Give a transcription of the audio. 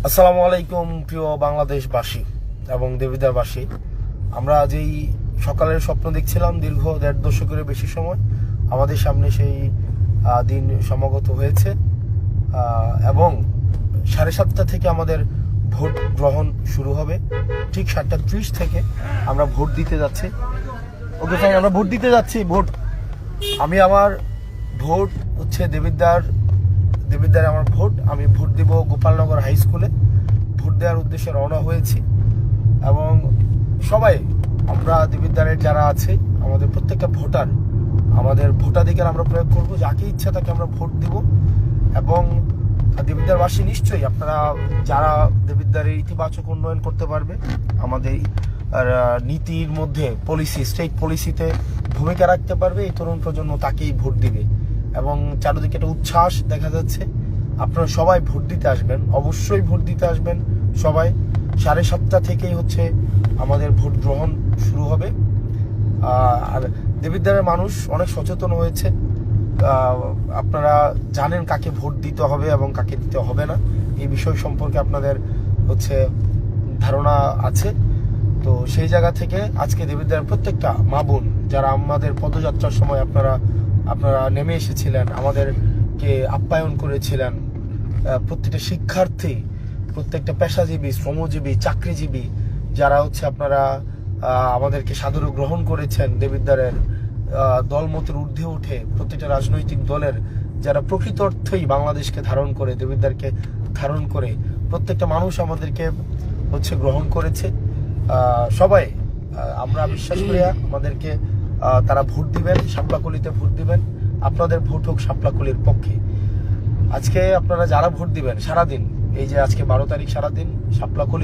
আসসালামু আলাইকুম প্রিয় বাংলাদেশবাসী এবং দেবিদ্বারবাসী। আমরা যেই সকালের স্বপ্ন দেখছিলাম দীর্ঘ ১.৫ দশকের বেশি সময়, আমাদের সামনে সেই দিন সমাগত হয়েছে এবং 7:30 থেকে আমাদের ভোট গ্রহণ শুরু হবে। ঠিক 7:30 থেকে আমরা ভোট দিতে যাচ্ছি। ওকে ফাইন, আমরা ভোট দিতে যাচ্ছি। আমি আমার ভোট হচ্ছে দেবিদ্বারে আমার ভোট। আমি ভোট দিব গোপালনগর হাই স্কুলে। ভোট দেওয়ার উদ্দেশ্যে রওনা হয়েছি এবং সবাই আমরা দেবিদ্বারের যারা আছে আমাদের প্রত্যেকটা ভোটার, আমাদের ভোটাধিকার আমরা প্রয়োগ করব। যাকে ইচ্ছা তাকে আমরা ভোট দিব এবং দেবিদ্বারবাসী নিশ্চয়ই আপনারা যারা দেবিদ্বারের ইতিবাচক উন্নয়ন করতে পারবে, আমাদের নীতির মধ্যে স্টেট পলিসিতে ভূমিকা রাখতে পারবে, এই তরুণ প্রজন্ম তাকেই ভোট দিবে এবং চারিদিকে একটা উচ্ছ্বাস দেখা যাচ্ছে। আপনারা সবাই ভোট দিতে আসবেন, অবশ্যই ভোট দিতে আসবেন সবাই। 7:30 থেকেই হচ্ছে আমাদের ভোট গ্রহণ শুরু হবে। আর দেবিদ্বারের মানুষ অনেক সচেতন হয়েছে। আপনারা জানেন কাকে ভোট দিতে হবে এবং কাকে দিতে হবে না, এই বিষয় সম্পর্কে আপনাদের হচ্ছে ধারণা আছে। তো সেই জায়গা থেকে আজকে দেবিদ্বারের প্রত্যেকটা মা বোন যারা আমাদের পদযাত্রার সময় আপনারা নেমে এসেছিলেন, আমাদেরকে আপ্যায়ন করেছিলেন, প্রত্যেকটা শিক্ষার্থী, প্রত্যেকটা পেশাজীবী, শ্রমজীবী, চাকরিজীবী যারা হচ্ছে আপনারা আমাদেরকে সাদরে গ্রহণ করেছেন, দেবিদ্বারের দলমতের ঊর্ধ্বে উঠে প্রত্যেকটা রাজনৈতিক দলের যারা প্রকৃত অর্থেই বাংলাদেশকে ধারণ করে, দেবিদ্বারকে ধারণ করে প্রত্যেকটা মানুষ আমাদেরকে হচ্ছে গ্রহণ করেছে। সবাই আমরা বিশ্বাস করি আমাদেরকে তারা ভোট দিবেন, শাপলাকলিতে ভোট দিবেন। আপনাদের ভোট হোক শাপলাকলির পক্ষে। আজকে আপনারা যারা ভোট দিবেন সারাদিন, এই যে আজকে 12 তারিখ, সারাদিন শাপলাকলি